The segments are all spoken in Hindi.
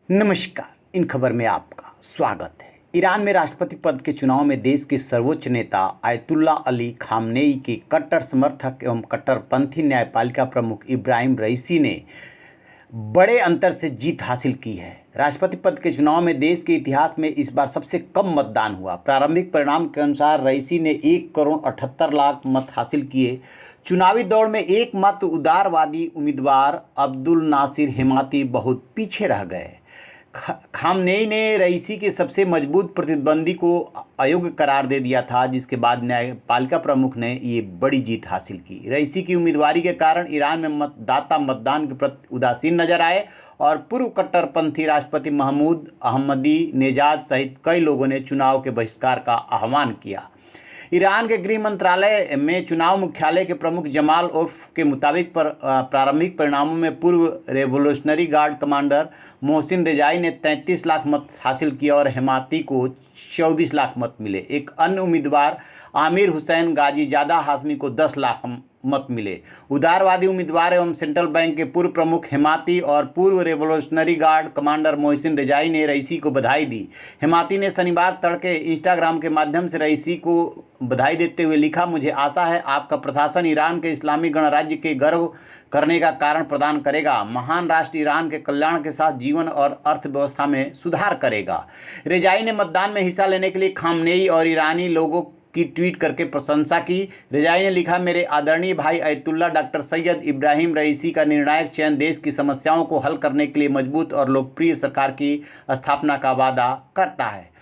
नमस्कार। इन खबर में आपका स्वागत है। ईरान में राष्ट्रपति पद के चुनाव में देश के सर्वोच्च नेता आयतुल्ला अली खामनेई के कट्टर समर्थक एवं कट्टरपंथी न्यायपालिका प्रमुख इब्राहिम रईसी ने बड़े अंतर से जीत हासिल की है। राष्ट्रपति पद के चुनाव में देश के इतिहास में इस बार सबसे कम मतदान हुआ। प्रारंभिक परिणाम के अनुसार रईसी ने 1,78,00,000 मत हासिल किए। चुनावी दौड़ में एकमात्र उदारवादी उम्मीदवार अब्दुल नासिर हेमाती बहुत पीछे रह गए। खामनेई ने रईसी के सबसे मजबूत प्रतिद्वंदी को अयोग्य करार दे दिया था, जिसके बाद न्यायपालिका प्रमुख ने ये बड़ी जीत हासिल की। रईसी की उम्मीदवारी के कारण ईरान में मतदाता मतदान के प्रति उदासीन नजर आए और पूर्व कट्टरपंथी राष्ट्रपति महमूद अहमदी नेजाद सहित कई लोगों ने चुनाव के बहिष्कार का आह्वान किया। ईरान के गृह मंत्रालय में चुनाव मुख्यालय के प्रमुख जमाल उर्फ के मुताबिक प्रारंभिक परिणामों में पूर्व revolutionary guard commander Mohsin Rezaei ने 33 लाख मत हासिल किए और हेमाती को 24 लाख मत मिले। एक अन्य उम्मीदवार आमिर हुसैन गाजीजादा हाशमी को 10 लाख मत मिले। उदारवादी उम्मीदवार एवं सेंट्रल बैंक के पूर्व प्रमुख हेमाती और पूर्व revolutionary guard commander Mohsin Rezaei ने रईसी को बधाई दी। हेमाती ने शनिवार तड़के इंस्टाग्राम के माध्यम से रईसी को बधाई देते हुए लिखा, मुझे आशा है आपका प्रशासन ईरान के इस्लामी गणराज्य के गर्व करने का कारण प्रदान करेगा। महान राष्ट्र ईरान के कल्याण के साथ जीवन और अर्थव्यवस्था में सुधार करेगा। रेजाई ने मतदान में हिस्सा लेने के लिए खामनेई और ईरानी लोगों की ट्वीट करके प्रशंसा की। रेजाई ने लिखा, मेरे आदरणीय भाई अयतुल्ला डॉक्टर सैयद इब्राहिम रईसी का निर्णायक चयन देश की समस्याओं को हल करने के लिए मजबूत और लोकप्रिय सरकार की स्थापना का वादा करता है।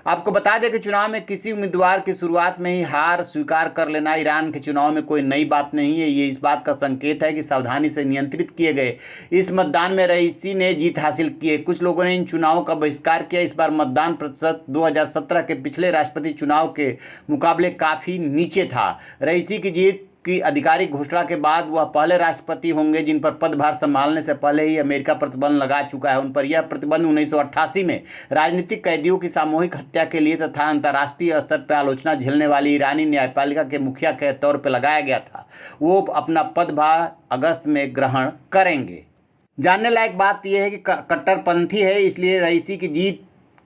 आपको बता दें कि चुनाव में किसी उम्मीदवार की शुरुआत में ही हार स्वीकार कर लेना ईरान के चुनाव में कोई नई बात नहीं है। ये इस बात का संकेत है कि सावधानी से नियंत्रित किए गए इस मतदान में रईसी ने जीत हासिल की है। कुछ लोगों ने इन चुनावों का बहिष्कार किया। इस बार मतदान प्रतिशत 2017 के पिछले राष्ट्रपति चुनाव के मुकाबले काफ़ी नीचे था। रईसी की जीत की आधिकारिक घोषणा के बाद वह पहले राष्ट्रपति होंगे जिन पर पदभार संभालने से पहले ही अमेरिका प्रतिबंध लगा चुका है। उन पर यह प्रतिबंध 1988 में राजनीतिक कैदियों की सामूहिक हत्या के लिए तथा अंतर्राष्ट्रीय स्तर पर आलोचना झेलने वाली ईरानी न्यायपालिका के मुखिया के तौर पर लगाया गया था। वो अपना पदभार अगस्त में ग्रहण करेंगे। जानने लायक बात यह है कि कट्टरपंथी है, इसलिए रईसी की जीत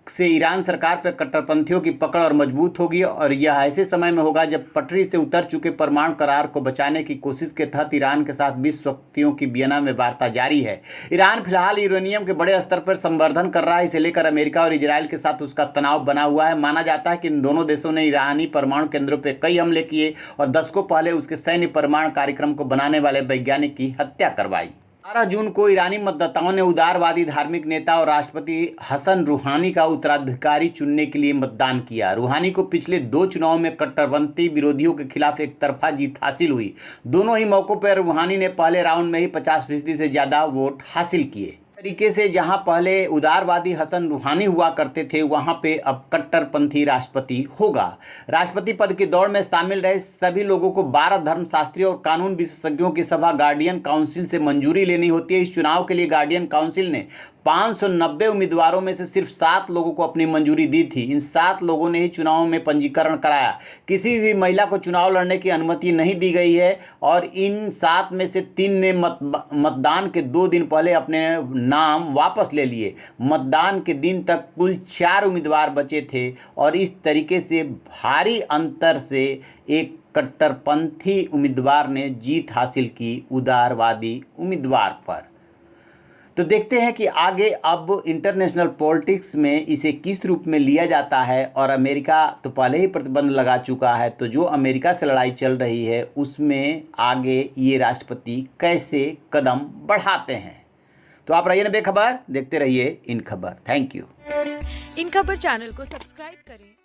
से ईरान सरकार पर कट्टरपंथियों की पकड़ और मजबूत होगी और यह ऐसे समय में होगा जब पटरी से उतर चुके परमाणु करार को बचाने की कोशिश के तहत ईरान के साथ विश्व शक्तियों की वियना में वार्ता जारी है। ईरान फिलहाल यूरेनियम के बड़े स्तर पर संवर्धन कर रहा है। इसे लेकर अमेरिका और इजराइल के साथ उसका तनाव बना हुआ है। माना जाता है कि इन दोनों देशों ने ईरानी परमाणु केंद्रों पर कई हमले किए और दशकों पहले उसके सैन्य परमाणु कार्यक्रम को बनाने वाले वैज्ञानिक की हत्या करवाई। 12 जून को ईरानी मतदाताओं ने उदारवादी धार्मिक नेता और राष्ट्रपति हसन रूहानी का उत्तराधिकारी चुनने के लिए मतदान किया। रूहानी को पिछले 2 चुनावों में कट्टरपंथी विरोधियों के खिलाफ एक तरफा जीत हासिल हुई। दोनों ही मौकों पर रूहानी ने पहले राउंड में ही 50% से ज़्यादा वोट हासिल किए। तरीके से जहां पहले उदारवादी हसन रूहानी हुआ करते थे, वहां पे अब कट्टरपंथी राष्ट्रपति होगा। राष्ट्रपति पद की दौड़ में शामिल रहे सभी लोगों को 12 धर्मशास्त्रियों और कानून विशेषज्ञों की सभा गार्डियन काउंसिल से मंजूरी लेनी होती है। इस चुनाव के लिए गार्डियन काउंसिल ने 590 उम्मीदवारों में से सिर्फ 7 लोगों को अपनी मंजूरी दी थी। इन 7 लोगों ने ही चुनाव में पंजीकरण कराया। किसी भी महिला को चुनाव लड़ने की अनुमति नहीं दी गई है और इन 7 में से 3 ने मतदान के 2 दिन पहले अपने नाम वापस ले लिए। मतदान के दिन तक कुल 4 उम्मीदवार बचे थे और इस तरीके से भारी अंतर से एक कट्टरपंथी उम्मीदवार ने जीत हासिल की उदारवादी उम्मीदवार पर। तो देखते हैं कि आगे अब इंटरनेशनल पॉलिटिक्स में इसे किस रूप में लिया जाता है। और अमेरिका तो पहले ही प्रतिबंध लगा चुका है, तो जो अमेरिका से लड़ाई चल रही है उसमें आगे ये राष्ट्रपति कैसे कदम बढ़ाते हैं। तो आप रहिए ना बेखबर, देखते रहिए इन खबर। Thank you. इन खबर चैनल को सब्सक्राइब करें।